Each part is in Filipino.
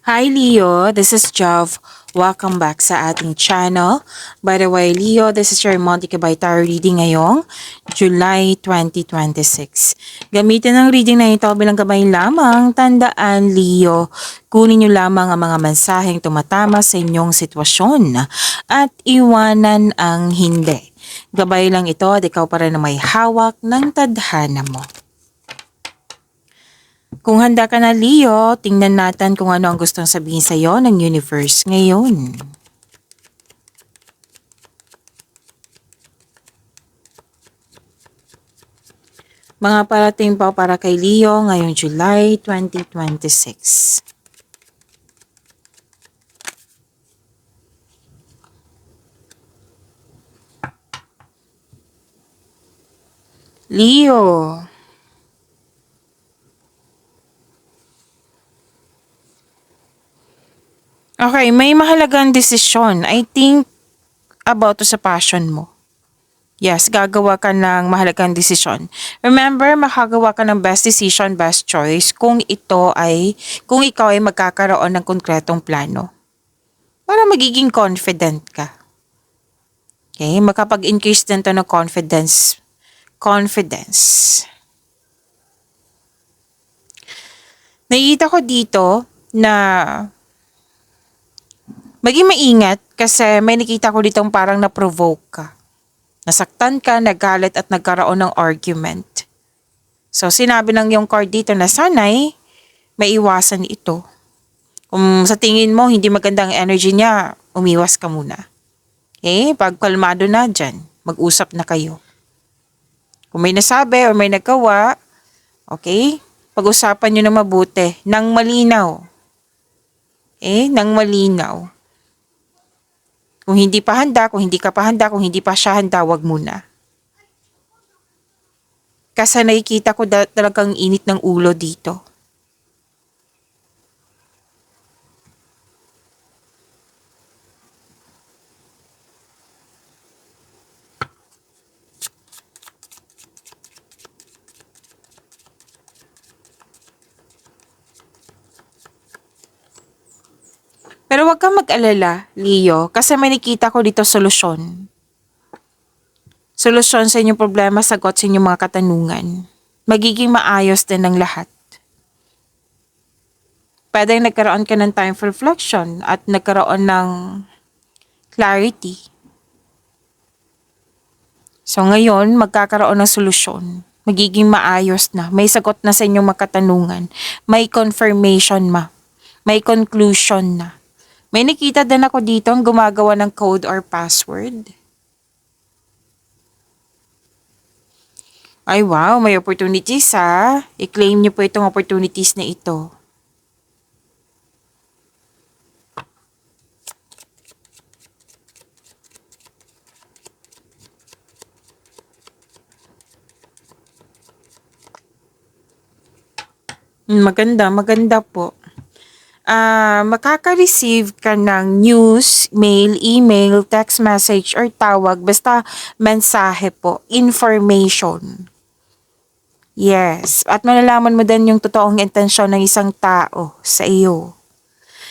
Hi Leo, this is Jov. Welcome back sa ating channel. By the way, Leo, this is your Monte Cabay Tarot reading ngayong July 2026. Gamitin ang reading na ito bilang gabay lamang. Tandaan, Leo, kunin niyo lamang ang mga mensaheng tumatama sa inyong sitwasyon at iwanan ang hindi. Gabay lang ito at ikaw pa rin na may hawak ng tadhana mo. Kung handa ka na, Leo, tingnan natin kung ano ang gustong sabihin sa iyo ng universe ngayon. Mga parating pa para kay Leo ngayong July 2026. Leo. Okay, may mahalagang desisyon. I think about to sa passion mo. Yes, gagawa ka ng mahalagang desisyon. Remember, makagawa ka ng best decision, best choice kung ikaw ay magkakaroon ng konkretong plano. Para magiging confident ka. Okay, makapag-increase din to ng confidence. Nakikita ko dito na maging maingat kasi may nakita ko ditong parang na-provoke ka. Nasaktan ka, nagalit at nagkaroon ng argument. So sinabi ng yung card dito na sana'y maiwasan ito. Kung sa tingin mo hindi magandang energy niya, umiwas ka muna. Okay? Pag kalmado na dyan, mag-usap na kayo. Kung may nasabi o may nagawa, okay? Pag-usapan nyo na mabuti, nang malinaw. Nang malinaw. Kung hindi pa handa, kung hindi ka pa handa, kung hindi pa siya handa, wag muna. Kasi nakikita ko talagang init ng ulo dito. Pero wag kang mag-alala, Leo, kasi may nakita ko dito solusyon. Solusyon sa inyong problema, sagot sa inyong mga katanungan. Magiging maayos din ang lahat. Pwede nagkaroon ka ng time for reflection at nagkaroon ng clarity. So ngayon, magkakaroon ng solusyon. Magiging maayos na. May sagot na sa inyong mga katanungan. May confirmation may conclusion na. May nakita din ako dito ang gumagawa ng code or password. Ay wow, may opportunities ha. I-claim niyo po itong opportunities na ito. Maganda po. Makaka-receive ka ng news, mail, email, text message, or tawag. Basta mensahe po. Information. Yes. At malalaman mo din yung totoong intensyon ng isang tao sa iyo.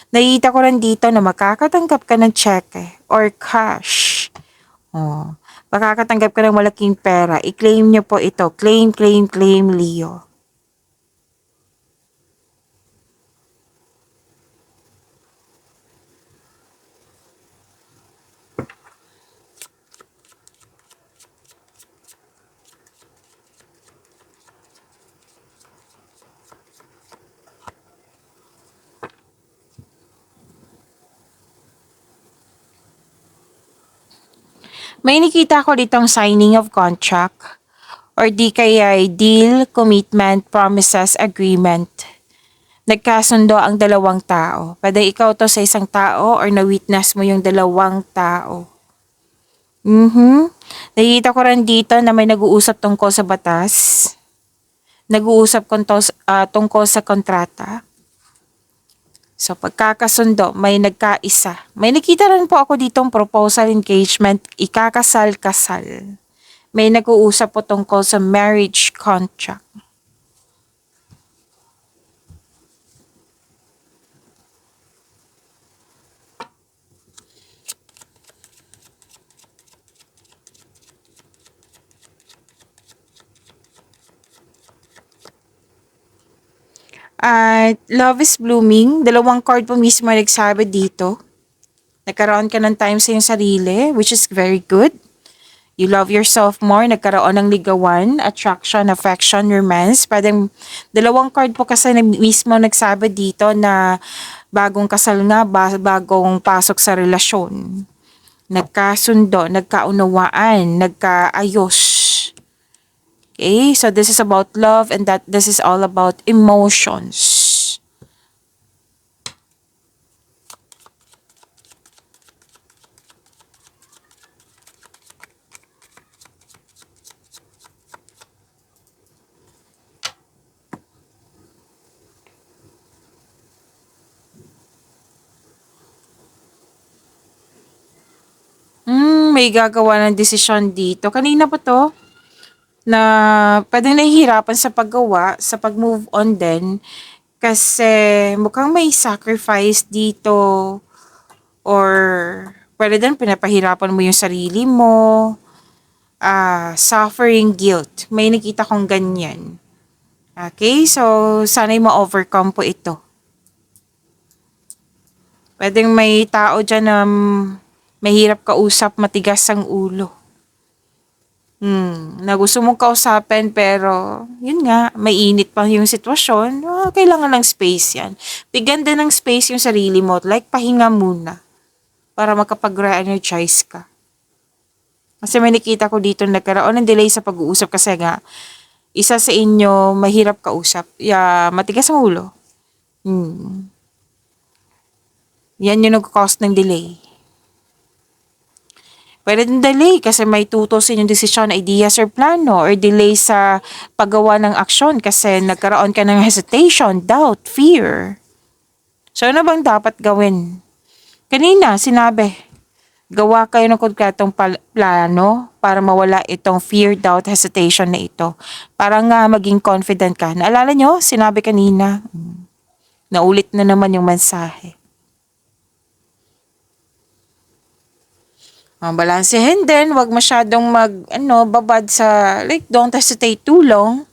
Nakikita ko rin dito na makakatanggap ka ng cheque or cash. Oh, makakatanggap ka ng malaking pera. I-claim niyo po ito. Claim, claim, claim, Leo. May nakita ko ditong signing of contract or di kaya deal, commitment, promises, agreement. Nagkasundo ang dalawang tao. Pwede ikaw to sa isang tao or na-witness mo yung dalawang tao. Nakikita ko rin dito na may nag-uusap tungkol sa batas. Nag-uusap tungkol sa kontrata. So pagkakasundo, may nagkaisa. May nakita rin po ako ditong proposal, engagement, ikakasal-kasal. May nag-uusap po tungkol sa marriage contract. At love is blooming. Dalawang card po mismo nagsabi dito. Nagkaroon ka ng time sa iyong sarili, which is very good. You love yourself more, nagkaroon ng ligawan, attraction, affection, romance. Pwedeng dalawang card po kasi mismo nagsabi dito na bagong kasal nga, bagong pasok sa relasyon. Nagkasundo, nagkaunawaan, nagkaayos. Okay, so this is about love and that this is all about emotions. May gagawa ng desisyon dito. Kanina pa to na pwedeng nahihirapan sa paggawa, sa pag-move on din. Kasi mukhang may sacrifice dito or pwede din pinapahirapan mo yung sarili mo. Suffering guilt. May nakita kong ganyan. Okay, so sana'y ma-overcome po ito. Pwedeng may tao dyan na mahirap kausap, matigas ang ulo. Na gusto mong kausapin pero yun nga, mainit pa yung sitwasyon. Kailangan ng space yan. Bigyan din ng space yung sarili mo. Like, pahinga muna para makapag-re-energize ka. Kasi may nakita ko dito nagkaroon ng delay sa pag-uusap kasi nga, isa sa inyo mahirap kausap. Matigas ang ulo. Yan yung nag-cause ng delay. Pwede din delay kasi may tutos sa inyong desisyon, ideas or plano or delay sa paggawa ng aksyon kasi nagkaroon ka ng hesitation, doubt, fear. So ano bang dapat gawin? Kanina sinabi, gawa kayo ng konkretong plano para mawala itong fear, doubt, hesitation na ito. Para nga maging confident ka. Naalala nyo? Sinabi kanina. Naulit na naman yung mensahe. Balansehin din, wag masyadong babad sa, like, don't hesitate too long.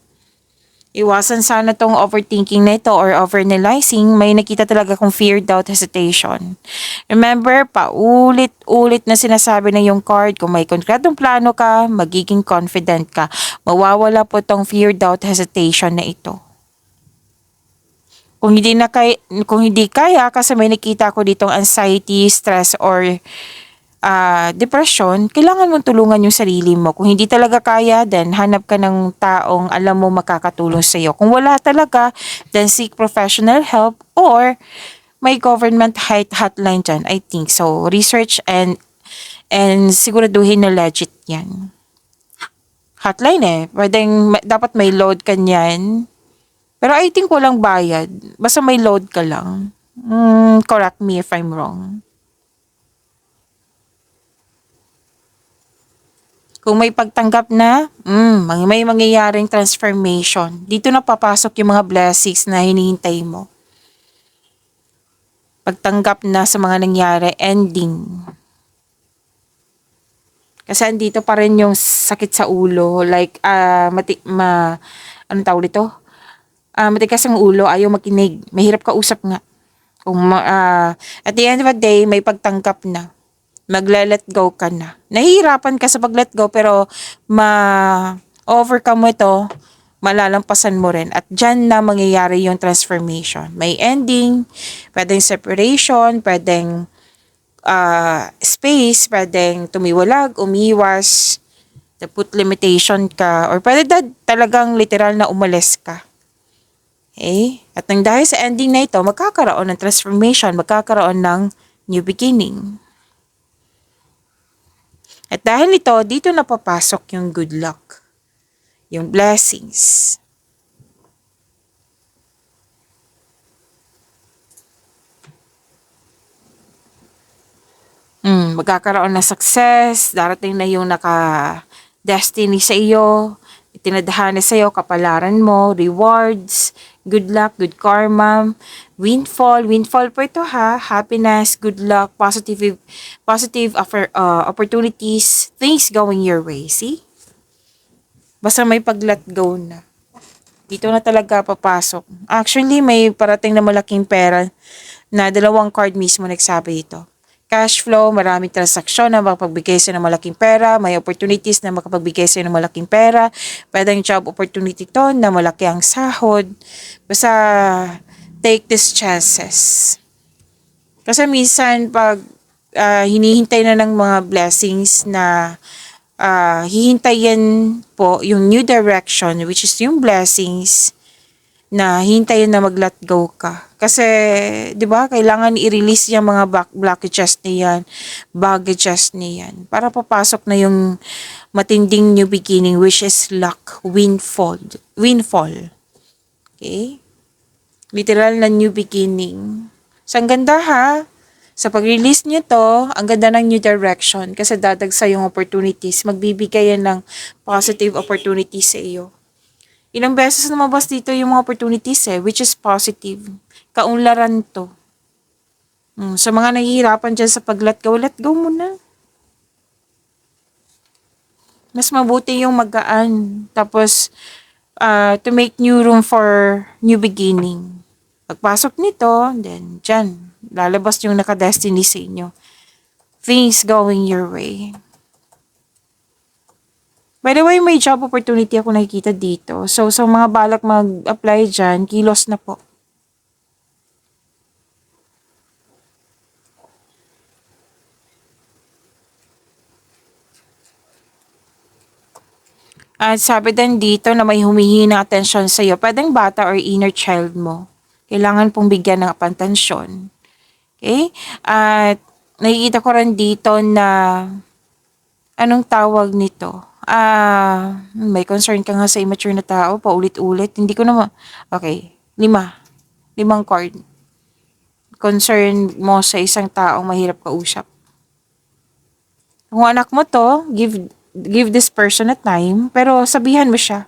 Iwasan sana tong overthinking na ito or overanalyzing. May nakita talaga kong fear, doubt, hesitation. Remember, paulit-ulit na sinasabi na yung card, kung may konkretong plano ka, magiging confident ka. Mawawala po tong fear, doubt, hesitation na ito. Kung hindi kaya kasi may nakita ko ditong anxiety, stress, or depression, kailangan mong tulungan yung sarili mo. Kung hindi talaga kaya, then hanap ka ng taong alam mo makakatulong sa iyo. Kung wala talaga, then seek professional help or may government hotline dyan, I think. So, research and siguraduhin na legit yan. Hotline dapat may load ka niyan. Pero I think walang bayad. Basta may load ka lang. Correct me if I'm wrong. Kung may pagtanggap na, may mangyayaring transformation. Dito na papasok yung mga blessings na hinihintay mo. Pagtanggap na sa mga nangyari, ending. Kasi andito pa rin yung sakit sa ulo. Like, anong tawag dito? Matigas ang ulo, ayaw makinig. Mahirap kausap nga. At the end of the day, may pagtanggap na. Magle-let go ka na. Nahihirapan ka sa pag-let go pero ma-overcome mo ito, malalampasan mo rin. At dyan na mangyayari yung transformation. May ending, pwedeng separation, pwedeng space, pwedeng tumiwalag, umiwas, put limitation ka, or pwede talagang literal na umalis ka. Okay? At nang dahil sa ending na ito, magkakaroon ng transformation, magkakaroon ng new beginning. At dahil ito, dito na papasok yung good luck, yung blessings. Magkakaroon ng success, darating na yung naka-destiny sa iyo, itinadhana sa iyo, kapalaran mo, rewards, good luck, good karma, windfall po ito happiness, good luck, positive opportunities, things going your way, see? Basta may pag-let go na. Dito na talaga papasok. Actually, may parating na malaking pera na dalawang card mismo nagsabi ito. Cash flow, maraming transaksyon na makapagbigay sa'yo ng malaking pera, may opportunities na makapagbigay sa'yo ng malaking pera, pwedeng job opportunity to na malaki ang sahod. Basta, take these chances. Kasi minsan, pag hinihintay na ng mga blessings na hihintayin po yung new direction, which is yung blessings, na hintayin na mag-let go ka. Kasi, di ba, kailangan i-release yung mga blockages niyan, baggages niyan, para papasok na yung matinding new beginning, which is luck, windfall. Windfall. Okay? Literal na new beginning. So, ang ganda ha. Sa pag-release nyo to, ang ganda ng new direction kasi dadagsa yung opportunities. Magbibigay yan ng positive opportunities sa iyo. Ilang beses lumabas dito yung mga opportunities which is positive. Kaunlaran to. Sa mga nahihirapan dyan sa let go muna. Mas mabuti yung magaan. Tapos, to make new room for new beginning. Pagpasok nito, then dyan, lalabas yung naka-destiny sa inyo. Things going your way. By the way, may job opportunity ako nakikita dito. So, sa mga balak mag-apply dyan, kilos na po. At sabi din dito na may humihingi ng atensyon sa iyo. Pwedeng bata or inner child mo. Kailangan pong bigyan ng atensyon. Okay? At nakikita ko rin dito na anong tawag nito? May concern ka nga sa immature na tao, paulit-ulit. Hindi ko na okay, 5 card. Concern mo sa isang taong mahirap kausap. Kung anak mo to, give this person a time, pero sabihan mo siya.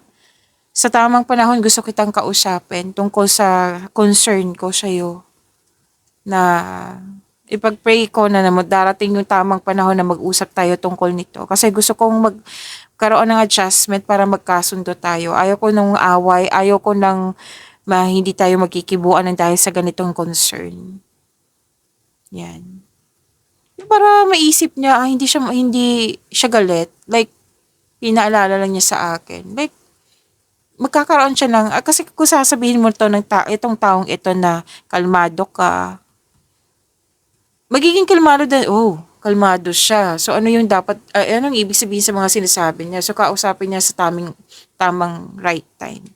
Sa tamang panahon, gusto kitang kausapin tungkol sa concern ko sa'yo na ipag-pray ko na darating yung tamang panahon na mag-usap tayo tungkol nito. Kasi gusto kong magkaroon ng adjustment para magkasundo tayo. Ayaw ko ng away, ayaw ko ng hindi tayo magkikibuan ng dahil sa ganitong concern. Yan. Para maisip niya, hindi siya galit. Like, pinaalala lang niya sa akin. Like, magkakaroon siya ng, kasi kung sasabihin mo to ng itong taong ito na kalmado ka, magiging kalmado din, kalmado siya. So, ano yung dapat, anong ibig sabihin sa mga sinasabi niya? So, kausapin niya sa tamang right time.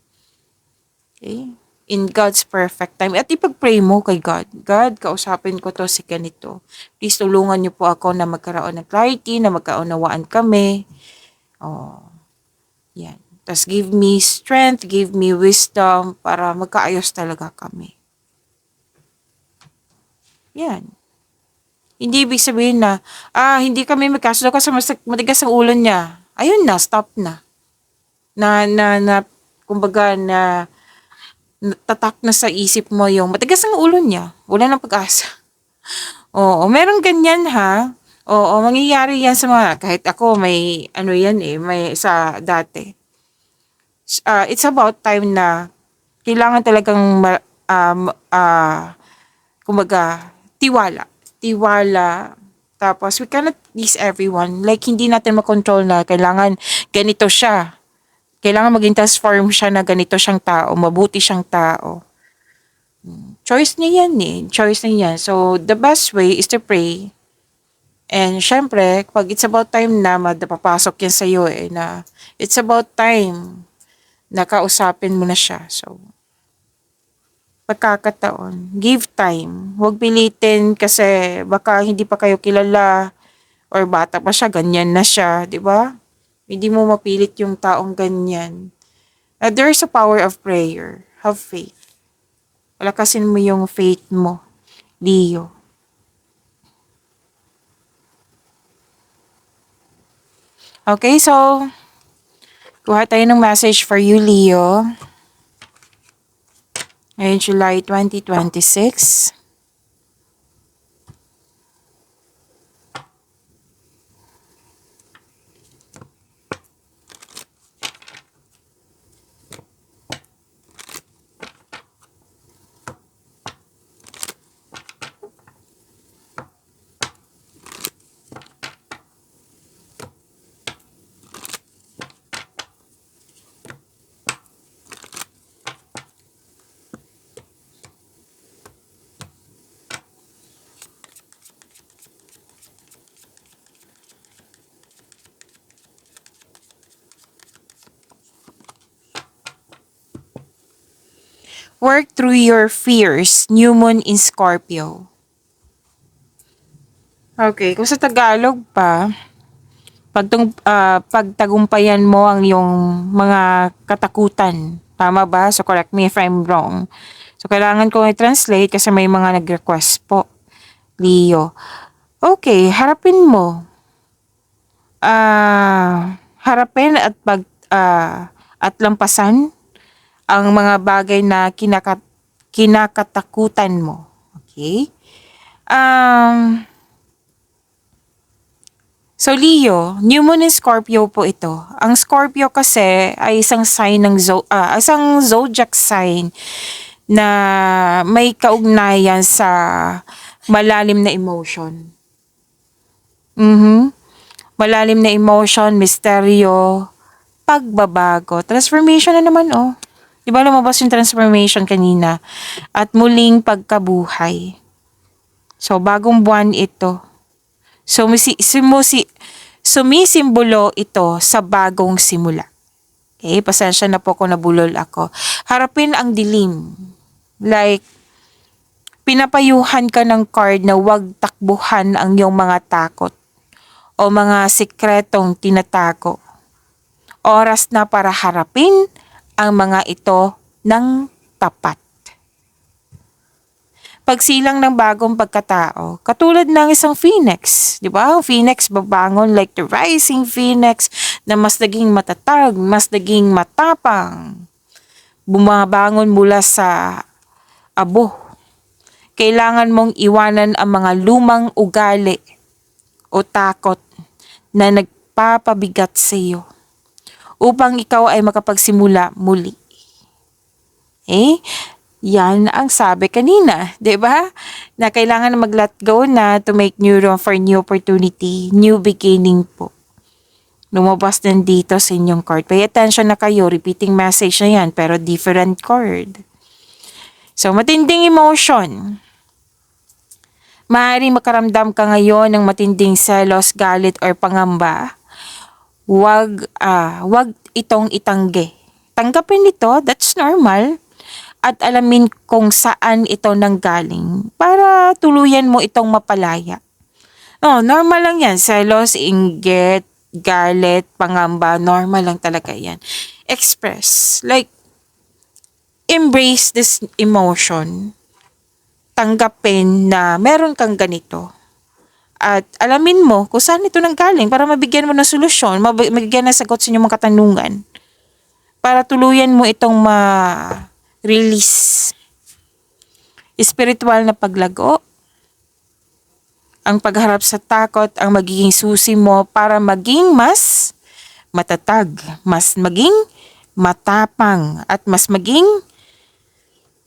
Okay? In God's perfect time. At ipag-pray mo kay God. God, kausapin ko to si ganito. Please tulungan niyo po ako na magkaroon ng clarity, na magkaunawaan kami. Yan. Tapos give me strength, give me wisdom para magkaayos talaga kami. Yan. Hindi ibig sabihin na, hindi kami magkasundo kasi matigas ang ulo niya. Ayun na, stop na. Kumbaga tatak na sa isip mo yung matigas ang ulo niya. Wala nang pag-asa. Oo, meron ganyan ha. Oo, mangyayari yan sa mga, kahit ako may, may sa dati. It's about time na kailangan talagang, kumbaga, tiwala. Tiwala. Tapos, we cannot please everyone. Like, hindi natin makontrol na kailangan ganito siya. Kailangan maging transform siya na ganito siyang tao, mabuti siyang tao. Choice niya yan eh. Choice niya yan. So, the best way is to pray. And syempre, pag it's about time na papasok yan sa'yo na it's about time na kausapin mo na siya. So, pagkakataon, give time. Huwag pilitin kasi baka hindi pa kayo kilala or bata pa siya, ganyan na siya, di ba? Hindi mo mapilit yung taong ganyan. There's a power of prayer. Have faith. Palakasin mo yung faith mo, Leo. Okay, so, kuha tayo ng message for you, Leo. Ngayon, July 2026. Work through your fears. New Moon in Scorpio. Okay, kung sa Tagalog pa, pagtagumpayan mo ang iyong mga katakutan. Tama ba? So correct me if I'm wrong. So kailangan ko i-translate kasi may mga nag-request po. Leo. Okay, harapin mo. Harapin at lampasan ang mga bagay na kinakatakutan mo. Okay? So Leo, New Moon in Scorpio po ito. Ang Scorpio kasi ay isang sign ng isang zodiac sign na may kaugnayan sa malalim na emotion. Malalim na emotion, misteryo, pagbabago. Transformation na naman, oh. Di ba lumabas yung transformation kanina? At muling pagkabuhay. So, bagong buwan ito. So, sumisimbolo ito sa bagong simula. Okay, pasensya na po kung nabulol ako. Harapin ang dilim. Like, pinapayuhan ka ng card na huwag takbuhan ang iyong mga takot o mga sikretong tinatago. Oras na para harapin ang mga ito ng tapat. Pagsilang ng bagong pagkatao, katulad ng isang phoenix, di ba? Ang phoenix babangon like the rising phoenix na mas naging matatag, mas naging matapang. Bumabangon mula sa abo. Kailangan mong iwanan ang mga lumang ugali o takot na nagpapabigat sa iyo upang ikaw ay makapagsimula muli. Yan ang sabi kanina, 'di ba? Na kailangan na mag-let go na to make new room for new opportunity, new beginning po. Lumabas din dito sa inyong card. Pay attention na kayo, repeating message na yan, pero different card. So, matinding emotion. Maaaring makaramdam ka ngayon ng matinding selos, galit, or pangamba. Wag itong itanggi. Tanggapin ito, that's normal. At alamin kung saan ito nanggaling para tuluyan mo itong mapalaya. Normal lang yan. Selos, inggit, galit, pangamba, normal lang talaga yan. Express. Like, embrace this emotion. Tanggapin na meron kang ganito. At alamin mo kung saan ito nanggaling para mabigyan mo ng solusyon, mabigyan ng sagot sa inyong mga katanungan. Para tuluyan mo itong release. Spiritual na paglago. Ang pagharap sa takot ang magiging susi mo para maging mas matatag, mas maging matapang, at mas maging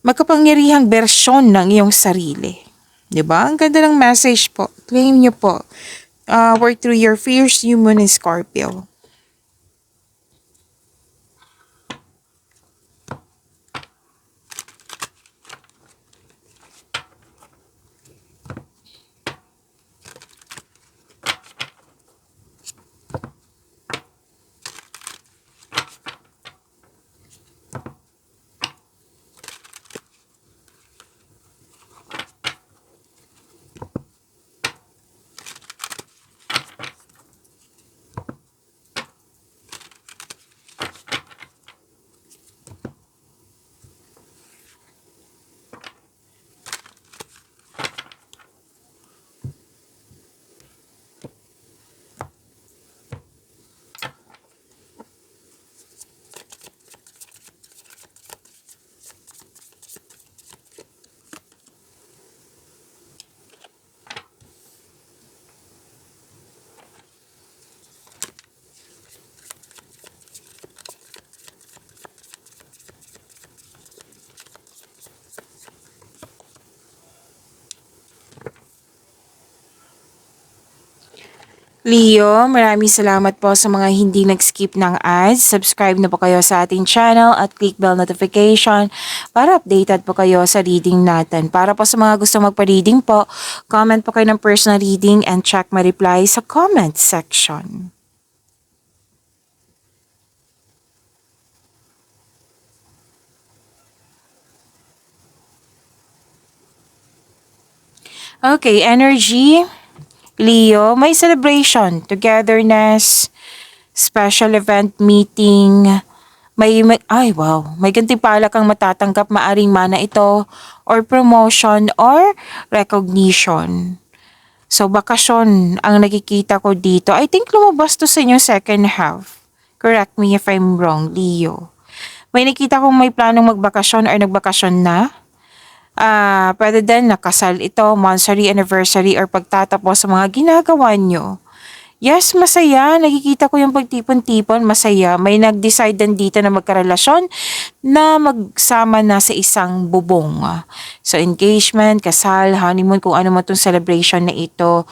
makapangyarihang bersyon ng iyong sarili. Diba? Ang ganda ng message po. Claim nyo po. Work through your fears, New Moon in Scorpio. Leo, maraming salamat po sa mga hindi nag-skip ng ads. Subscribe na po kayo sa ating channel at click bell notification para updated po kayo sa reading natin. Para po sa mga gusto magpa-reading po, comment po kayo ng personal reading and check my reply sa comment section. Okay, energy. Leo, may celebration, togetherness, special event meeting, ay wow, may gantimpala kang matatanggap, maaring mana ito, or promotion, or recognition. So, bakasyon ang nakikita ko dito. I think lumabas to sa inyong second half. Correct me if I'm wrong, Leo. May nakita kong may planong magbakasyon or nagbakasyon na. Pwede din nakasal ito, monthsary, anniversary, or pagtatapos sa mga ginagawa nyo. Yes, masaya. Nakikita ko yung pagtipon-tipon, masaya. May nag-decide din dito na magkarelasyon na magsama na sa isang bubong. So, engagement, kasal, honeymoon, kung ano man itong celebration na ito,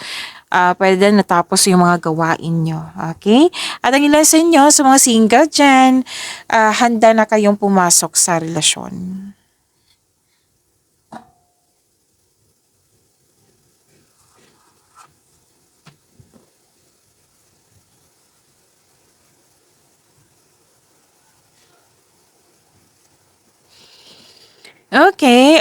pwede din natapos yung mga gawain nyo. Okay? At ang ilan sa inyo, sa mga single dyan, handa na kayong pumasok sa relasyon. Okay,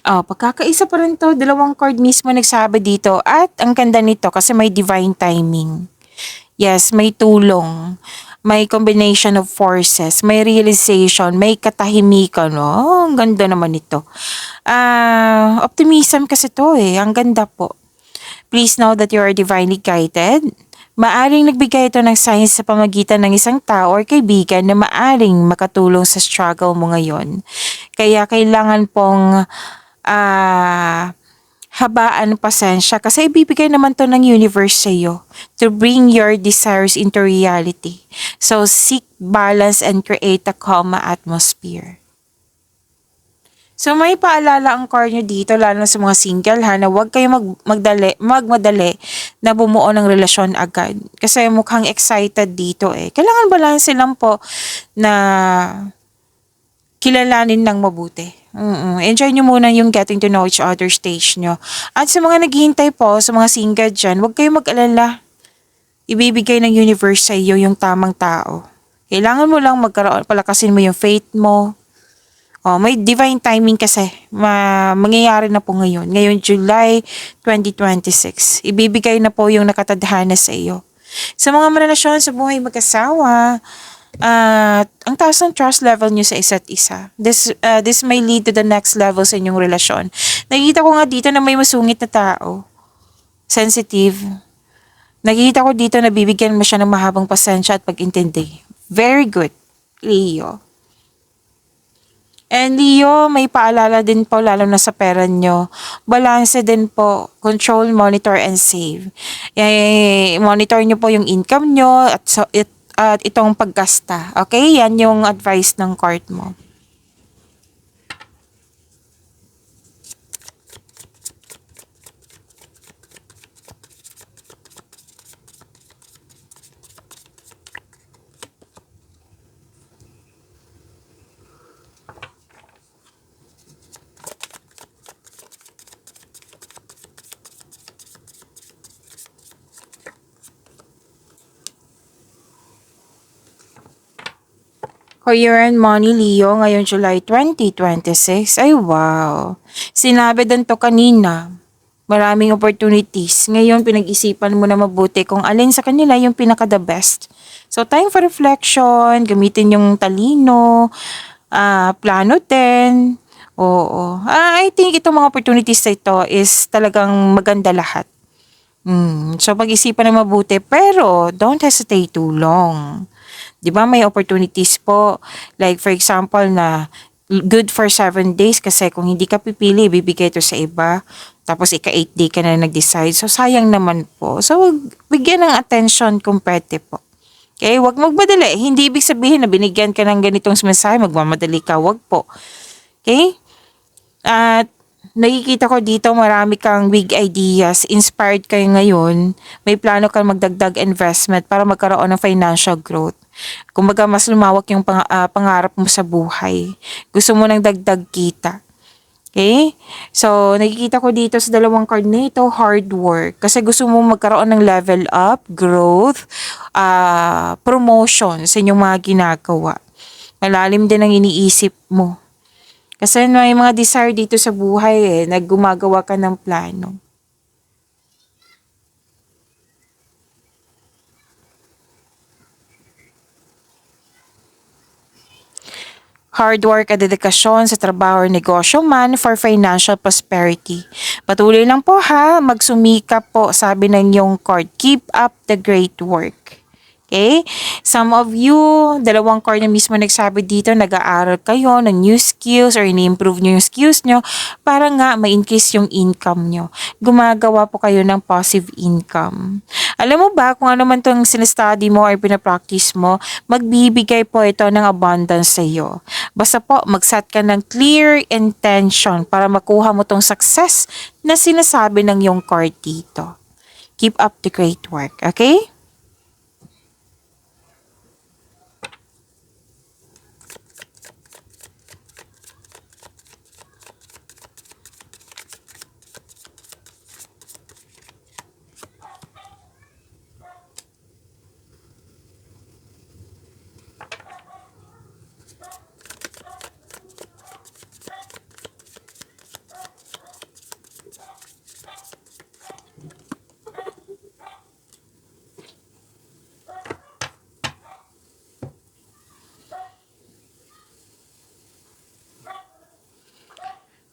pagkakaisa pa rin to, dalawang card mismo nagsabi dito at ang ganda nito kasi may divine timing. Yes, may tulong, may combination of forces, may realization, may katahimikan. Oh, ang ganda naman nito. Optimism kasi to eh, ang ganda po. Please know that you are divinely guided. Maaring nagbigay ito ng signs sa pamagitan ng isang tao or kaibigan na maaring makatulong sa struggle mo ngayon. Kaya kailangan pong habaan pasensya kasi ibibigay naman to ng universe sa iyo to bring your desires into reality. So seek balance and create a calm atmosphere. So may paalala ang card nyo dito lalo sa mga single ha na huwag kayo magmadali na bumuo ng relasyon agad. Kasi mukhang excited dito eh. Kailangan balance lang po na kilalanin ng mabuti. Enjoy nyo muna yung getting to know each other stage nyo. At sa mga naghihintay po, sa mga single dyan, huwag kayong mag-alala. Ibibigay ng universe sa iyo yung tamang tao. Kailangan mo lang palakasin mo yung faith mo. May divine timing kasi. Mangyayari na po ngayon. Ngayon, July 2026. Ibibigay na po yung nakatadhana sa iyo. Sa mga relasyon sa buhay mag-asawa, ang taas ng trust level nyo sa isa't isa. This may lead to the next level sa inyong relasyon. Nakikita ko nga dito na may masungit na tao. Sensitive. Nakikita ko dito na bibigyan mo siya ng mahabang pasensya at pag-intindi. Very good, Leo. And Leo, may paalala din po lalo na sa pera nyo. Balance din po. Control, monitor, and save. Monitor nyo po yung income nyo at itong paggasta. Okay? Yan yung advice ng card mo. Career and money, Leo, ngayong July 2026. Ay, wow. Sinabi din to kanina. Maraming opportunities. Ngayon, pinag-isipan mo na mabuti kung alin sa kanila yung pinaka-the best. So, time for reflection, gamitin yung talino, plano din. Oo. I think itong mga opportunities na ito is talagang maganda lahat. So, pag-isipan na mabuti, pero don't hesitate too long. 'Di ba may opportunities po, like for example na good for 7 days kasi kung hindi ka pipili, bibigay ito sa iba. Tapos ika 8 day ka na nag-decide. So sayang naman po. So bigyan ng attention kung pwede po. Okay, wag magmadali. Hindi ibig sabihin na binigyan ka ng ganitong mensahe, magmamadali ka. Wag po. Okay? At nakikita ko dito marami kang big ideas, inspired kayo ngayon, may plano kang magdagdag investment para magkaroon ng financial growth. Kumbaga mas lumawak yung pangarap mo sa buhay. Gusto mo ng dagdag kita. Okay? So, nakikita ko dito sa dalawang card na ito, hard work. Kasi gusto mo magkaroon ng level up, growth, promotion sa inyong mga ginagawa. Malalim din ang iniisip mo. Kasi may mga desire dito sa buhay naggumagawa ka ng plano. Hard work at dedikasyon sa trabaho or negosyo man for financial prosperity. Patuloy lang po ha, magsumikap po, sabi ng iyong card. Keep up the great work. Okay? Some of you, dalawang card na mismo nagsabi dito, nag-aaral kayo ng new skills or ini-improve nyo yung skills nyo para nga ma-increase yung income nyo. Gumagawa po kayo ng passive income. Alam mo ba kung ano man itong sinastudy mo or pinapractice mo, magbibigay po ito ng abundance sa iyo. Basta po, mag-set ka ng clear intention para makuha mo tong success na sinasabi ng yung card dito. Keep up the great work, okay?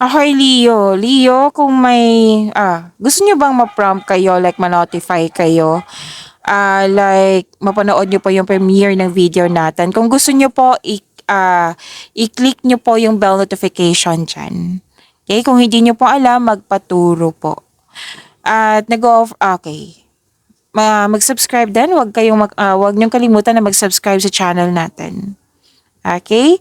Okay, Leo. Leo, kung may, gusto nyo bang ma-prompt kayo, like ma-notify kayo? Like, mapanood nyo po yung premiere ng video natin. Kung gusto nyo po, i-click nyo po yung bell notification dyan. Okay, kung hindi nyo po alam, magpaturo po. At okay. Mag-subscribe din. Huwag nyong kalimutan na mag-subscribe sa channel natin. Okay?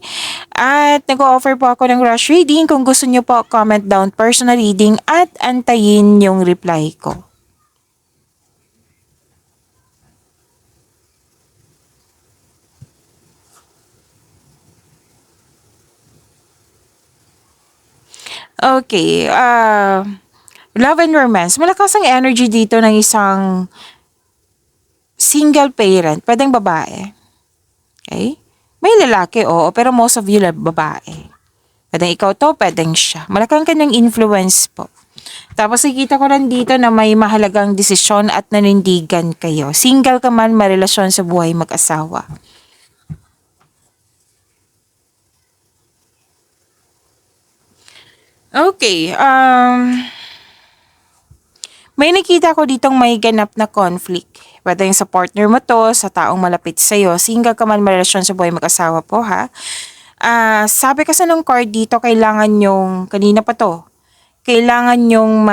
At nag-o-offer po ako ng rush reading. Kung gusto nyo po, comment down personal reading at antayin yung reply ko. Okay. Love and romance. Malakas ang energy dito ng isang single parent. Pwedeng babae. Okay? May lalaki, oo, pero most of you babae. Pwedeng ikaw to, pwedeng siya. Malakang kanyang influence po. Tapos nakikita ko rin dito na may mahalagang desisyon at nanindigan kayo. Single ka man, marelasyon sa buhay mag-asawa. Okay, may nakita ko ditong may ganap na conflict. Pwede yung sa partner mo to, sa taong malapit sa'yo. Single ka man, marelasyon sa buhay mag-asawa po ha. Sabi kasi ng card dito, kailangan yung, kanina pa to, kailangan yung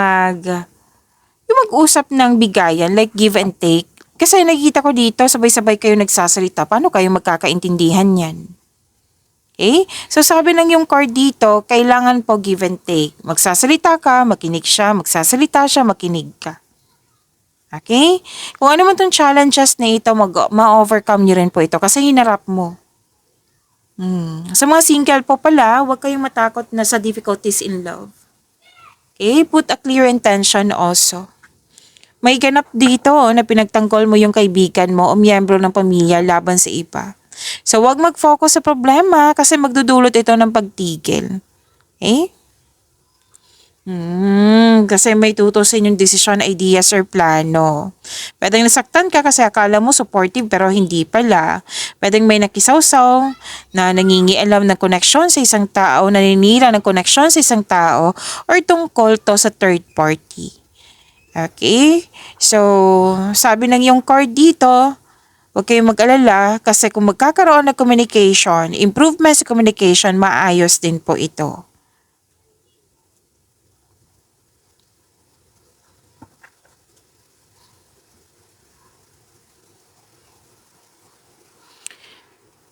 mag-usap ng bigayan, like give and take. Kasi nakikita ko dito, sabay-sabay kayo nagsasalita. Paano kayo magkakaintindihan yan? Okay? So sabi ng yung card dito, kailangan po give and take. Magsasalita ka, makinig siya, magsasalita siya, makinig ka. Okay? Kung ano man tong challenges na ito, ma-overcome nyo rin po ito kasi hinarap mo. Sa mga single po pala, huwag kayong matakot na sa difficulties in love. Okay? Put a clear intention also. May ganap dito na pinagtanggol mo yung kaibigan mo o miyembro ng pamilya laban sa iba. So, huwag mag-focus sa problema kasi magdudulot ito ng pagtigil. Okay? Kasi may tutusin yung desisyon, ideas, or plano. Pwedeng nasaktan ka kasi akala mo supportive pero hindi pala. Pwedeng may nakisawsaw na nangingialam ng koneksyon sa isang tao, naninira ng koneksyon sa isang tao, or tungkol to sa third party. Okay? So, sabi ng yung card dito, huwag kayong mag-alala kasi kung magkakaroon ng communication, improvement sa communication, maayos din po ito.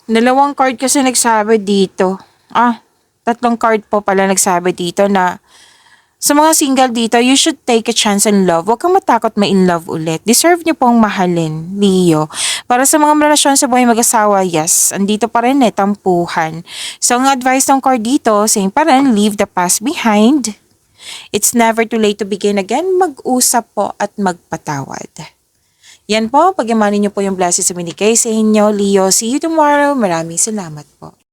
Dalawang card kasi nagsabi dito. Tatlong card po pala nagsabi dito na sa mga single dito, you should take a chance in love. Huwag kang matakot ma-in love ulit. Deserve niyo pong mahalin, Leo. Para sa mga relasyon sa buhay mag-asawa, yes, andito pa rin tampuhan. So, ang advice ng card dito, same pa rin, leave the past behind. It's never too late to begin again. Mag-usap po at magpatawad. Yan po, pagyamanin niyo po yung blessings sa binigay sa inyo, Leo. See you tomorrow. Maraming salamat po.